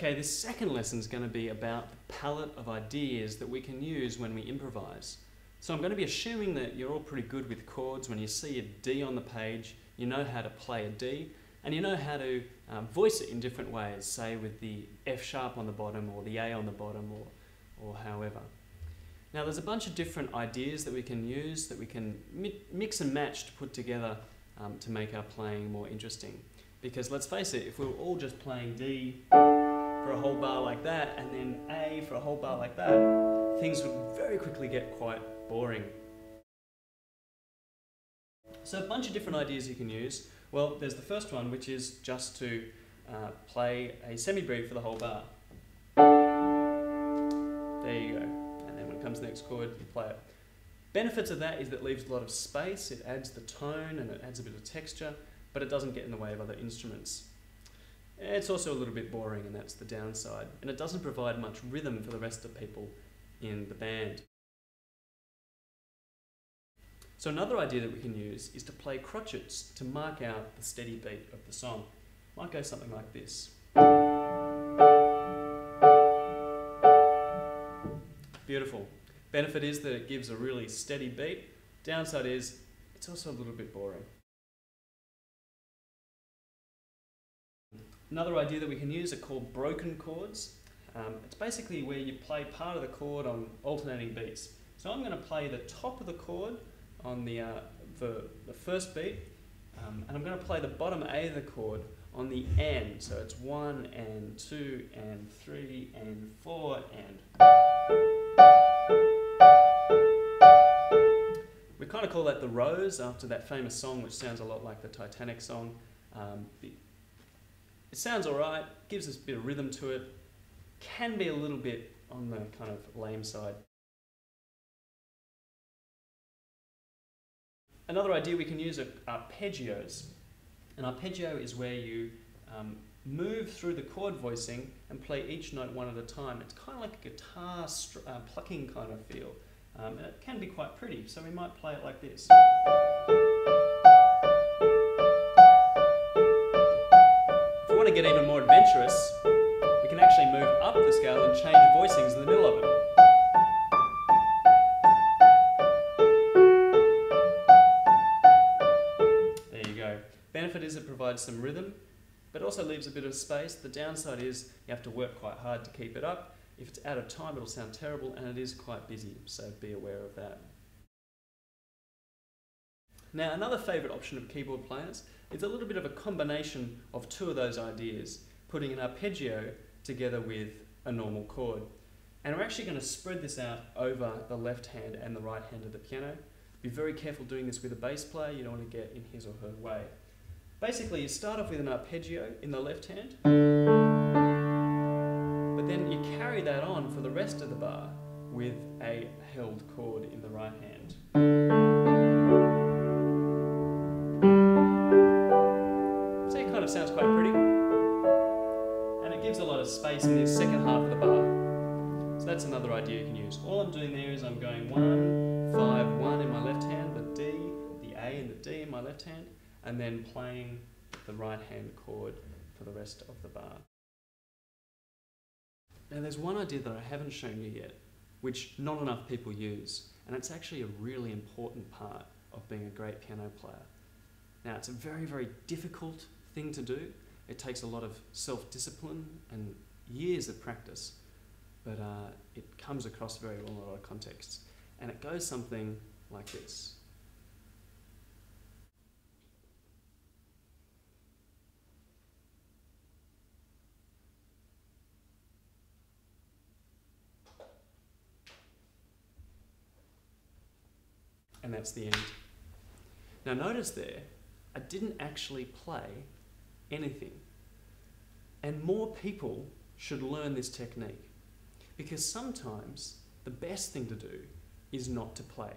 Okay, this second lesson is going to be about the palette of ideas that we can use when we improvise. So I'm going to be assuming that you're all pretty good with chords. When you see a D on the page, you know how to play a D, and you know how to voice it in different ways, say with the F sharp on the bottom or the A on the bottom or however. Now there's a bunch of different ideas that we can use, that we can mix and match to put together to make our playing more interesting. Because let's face it, if we were all just playing D for a whole bar like that and then A for a whole bar like that, things would very quickly get quite boring. So a bunch of different ideas you can use. Well, there's the first one, which is just to play a semi-breve for the whole bar. There you go. And then when it comes to the next chord, you play it. Benefits of that is that it leaves a lot of space, it adds the tone and it adds a bit of texture, but it doesn't get in the way of other instruments. It's also a little bit boring, and that's the downside. And it doesn't provide much rhythm for the rest of the people in the band. So another idea that we can use is to play crotchets to mark out the steady beat of the song. Might go something like this. Beautiful. Benefit is that it gives a really steady beat. Downside is it's also a little bit boring. Another idea that we can use are called broken chords. It's basically where you play part of the chord on alternating beats. So I'm going to play the top of the chord on the first beat, and I'm going to play the bottom A of the chord on the and. So it's 1 and 2 and 3 and 4 and. We kind of call that the Rose, after that famous song which sounds a lot like the Titanic song. It sounds alright, gives us a bit of rhythm to it, can be a little bit on the kind of lame side. Another idea we can use are arpeggios. An arpeggio is where you move through the chord voicing and play each note one at a time. It's kind of like a guitar plucking kind of feel, and it can be quite pretty, so we might play it like this. If we want to get even more adventurous, we can actually move up the scale and change voicings in the middle of it. There you go. Benefit is it provides some rhythm, but also leaves a bit of space. The downside is you have to work quite hard to keep it up. If it's out of time, it'll sound terrible, and it is quite busy, so be aware of that. Now, another favourite option of keyboard players is a little bit of a combination of two of those ideas, putting an arpeggio together with a normal chord. And we're actually going to spread this out over the left hand and the right hand of the piano. Be very careful doing this with a bass player, you don't want to get in his or her way. Basically, you start off with an arpeggio in the left hand, but then you carry that on for the rest of the bar with a held chord in the right hand. So it kind of sounds quite pretty, and it gives a lot of space in the second half of the bar. So that's another idea you can use. All I'm doing there is I'm going 1, 5, 1 in my left hand, the D, the A and the D in my left hand, and then playing the right hand chord for the rest of the bar. Now there's one idea that I haven't shown you yet, which not enough people use, and it's actually a really important part of being a great piano player. Now it's a very, very difficult thing to do. It takes a lot of self-discipline and years of practice, but it comes across very well in a lot of contexts. And it goes something like this. And that's the end. Now notice there, I didn't actually play anything. And more people should learn this technique, because sometimes the best thing to do is not to play.